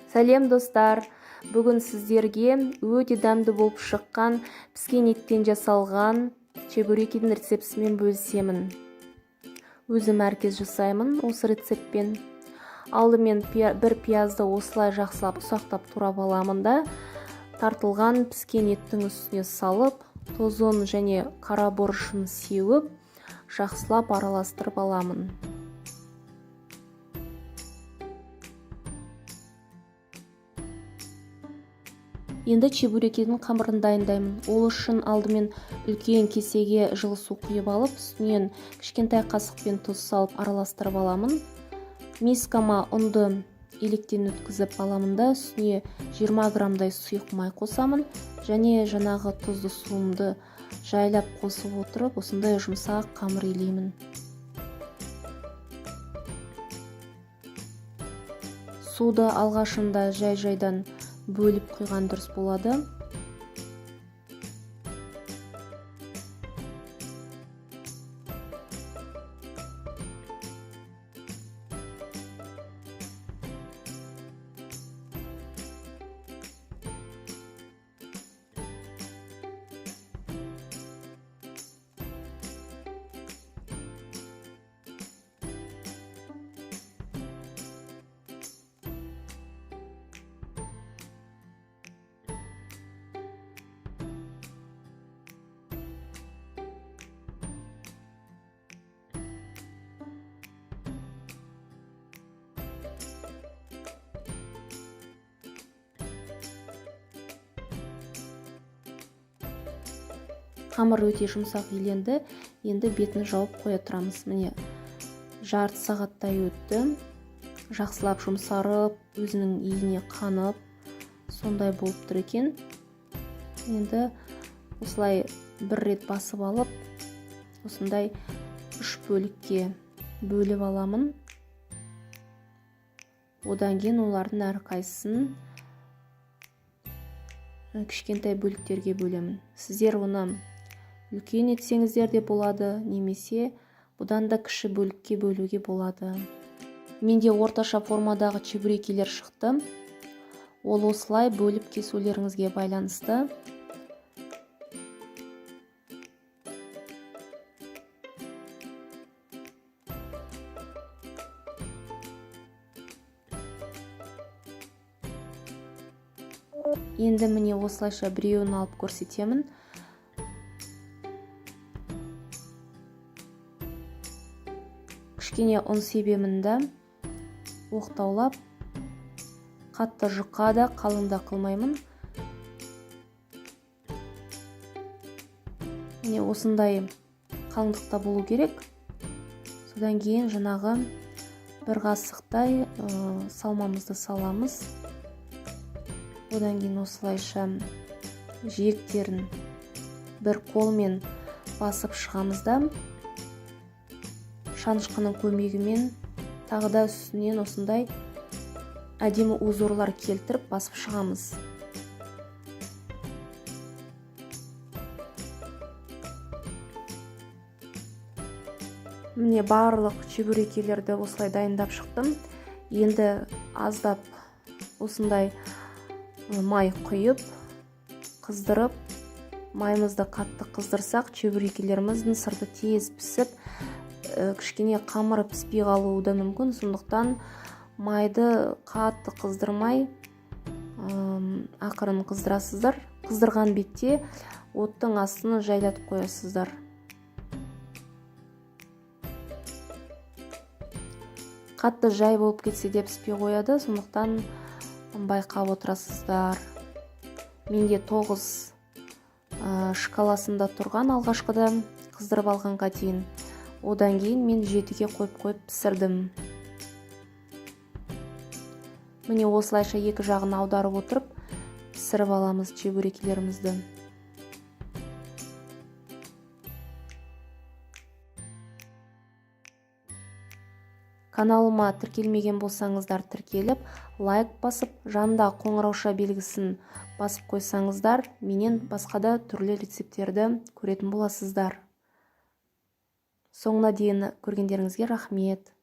Сәлем достар, бүгін сіздерге өте дәмді болып шыққан піскен еттен жасалған чебурекидің рецептісімен бөлісемін. Өзім әркез жасаймын осы рецептпен. Алдымен бір пиязды осылай жақсылап ұсақтап турап аламын да, тартылған піскен еттің үстіне салып, тозын және қара бұрышын сеуіп, жақсылап араластырып аламын. Енді чебурекидің қамырын дайындаймын. Ол үшін алдымен үлкен кесеге жылы су құйып алып, үстінен кішкентай қасықпен тұз салып араластырып аламын. Мискама ұнды електен өткізіп аламын да, үстіне 20 граммдай сұйық май қосамын және жаңағы тұзды суымды жайлап қосып отырып, осындай жұмсақ қамыр илеймін. Суды алғашында жай-жайдан бөліп құйған дұрыс болады. Қамыр өте жұмсақ иленді. Енді бетін жауып қоя тұрамыз. Міне, жарты сағаттай өтті. Жақсылап жұмсарып, өзінің иіне қанып, сондай болып тұр екен. Енді осылай бір рет басып алып, осындай 3 бөлікке бөліп аламын. Одан кейін олардың әрқайсысын кішкентай бөліктерге бөлемін. Сіздер оны үлкен етсеңіздер де болады, немесе бұдан да кіші бөлікке бөлуге болады. Менде орташа формадағы чебурекилер шықты. Ол осылай бөліп кесулеріңізге байланысты. Енді міне осылайша біреуін алып көрсетемін. Кішкене ұн себемін да, оқтаулап, қатты жұқа да, қалың да қылмаймын. Міне осындай қалыңдықта болу керек. Содан кейін жаңағы бір қасықтай салмамызды саламыз. Одан кейін осылайша жиектерін бір қолмен басып шығамыз да, шанышқының көмегімен тағы да үстінен осындай әдемі узорлар келтіріп басып шығамыз. Міне барлық чебурекилерді осылай дайындап шықтым. Енді аздап осындай май құйып, қыздырып, майымызды қатты қыздырсақ, чебурекилеріміздің сырты тез пісіп, кішкене қамыры піспей қалуы да мүмкін. Сондықтан майды қатты қыздырмай, ақырын қыздырасыздар. Қыздырған бетте оттың астын жайлатып қоясыздар. Қатты жай болып кетсе де піспей қояды, сондықтан байқап отырасыздар. Менде 9 шкаласында тұрған алғашқыда қыздырып алғанға дейін. Одан кейін мен 7-ге қойып пісірдім. Міне осылайша екі жағын аударып отырып, пісіріп аламыз чебурекилерімізді. Каналыма тіркелмеген болсаңыздар тіркеліп, лайк басып, жанында қоңырауша белгісін басып қойсаңыздар, менен басқада түрлі рецепттерді көретін боласыздар. Соңына дейін көргендеріңізге рахмет.